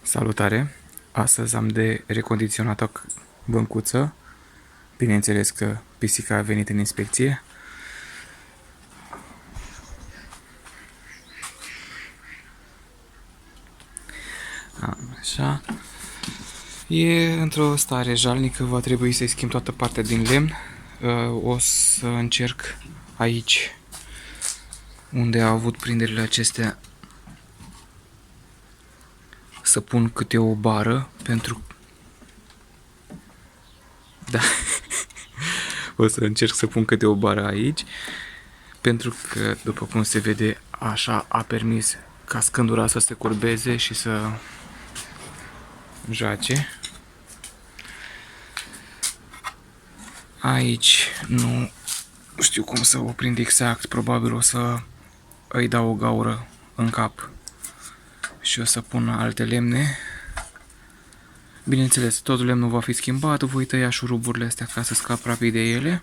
Salutare! Astăzi am de recondiționat o băncuță. Bineînțeles că pisica a venit în inspecție. Așa. E într-o stare jalnică, va trebui să-i schimb toată partea din lemn. O să încerc aici, unde a avut prinderile acestea, să pun câte o bară pentru... Da. O să încerc să pun câte o bară aici, pentru că, după cum se vede, așa a permis ca scândura să se curbeze și să joace. Aici nu știu cum să o prind exact, probabil o să îi dau o gaură în cap și o să pun alte lemne. Bineînțeles, tot lemnul va fi schimbat, voi tăia șuruburile astea ca să scap rapid de ele.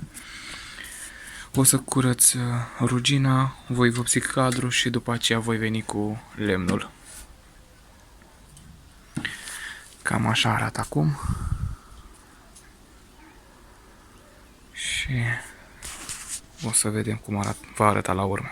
O să curăț rugina, voi vopsi cadrul și după aceea voi veni cu lemnul. Cam așa arată acum. Și o să vedem cum va arăta la urmă.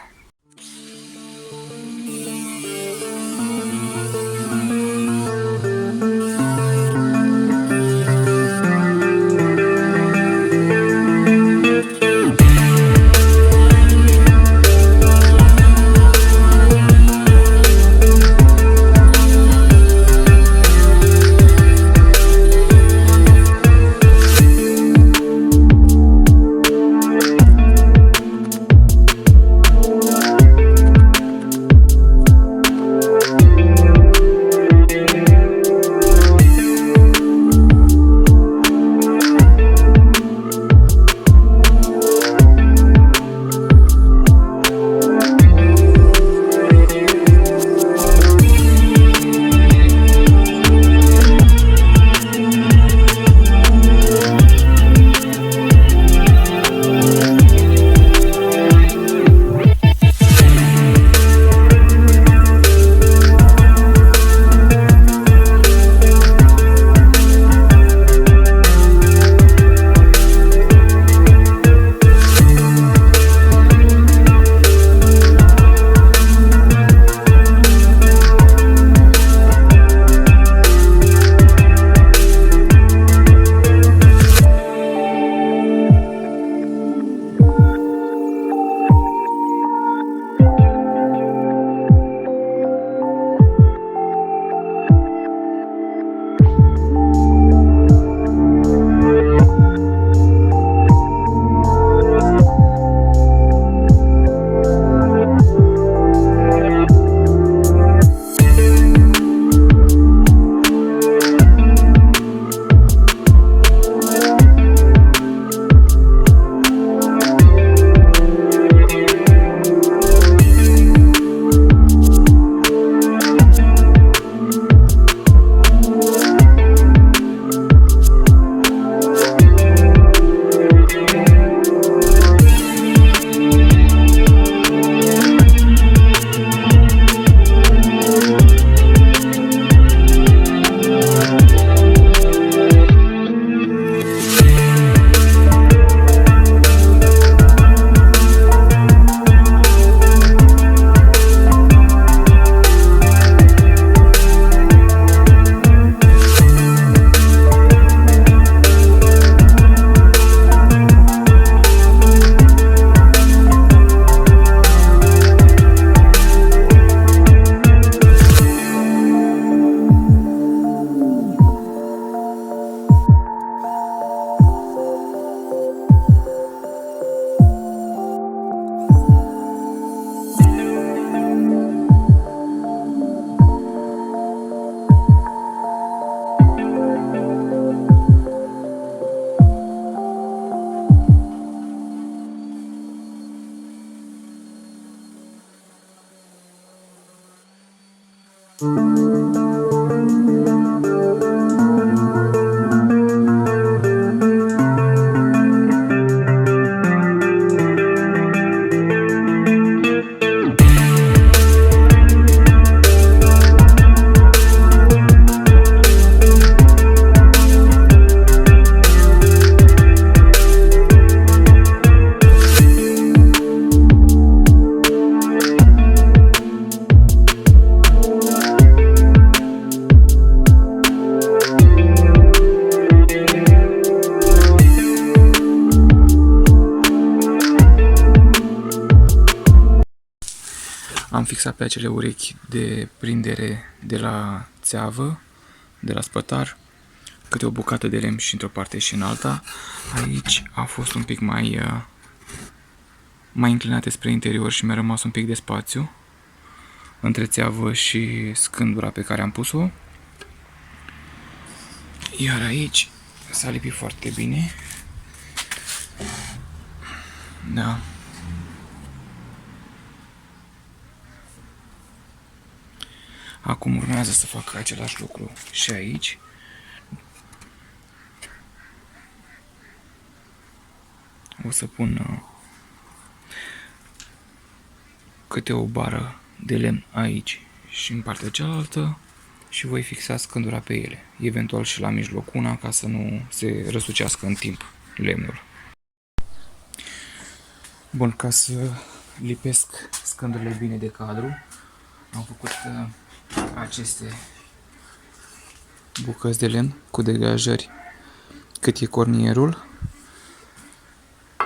pe acele urechi de prindere de la țeavă, de la spătar, câte o bucată de lemn și într-o parte și în alta. Aici a fost un pic mai înclinate spre interior și mi-a rămas un pic de spațiu între țeavă și scândura pe care am pus-o. Iar aici s-a lipit foarte bine. Da. Acum urmează să fac același lucru și aici. O să pun câte o bară de lemn aici și în partea cealaltă și voi fixa scândura pe ele, eventual și la mijloc una, ca să nu se răsucească în timp lemnul. Bun, ca să lipesc scândurile bine de cadru, am făcut aceste bucăți de lemn cu degajări cât e cornierul,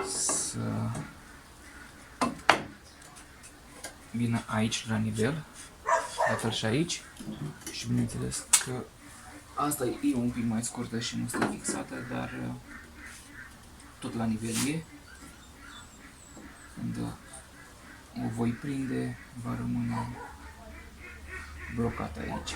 să vină aici la nivel, la fel și aici, și bineînțeles că asta e un pic mai scurtă și nu este fixată, dar tot la nivel e. Când o voi prinde, va rămâne blocată aici.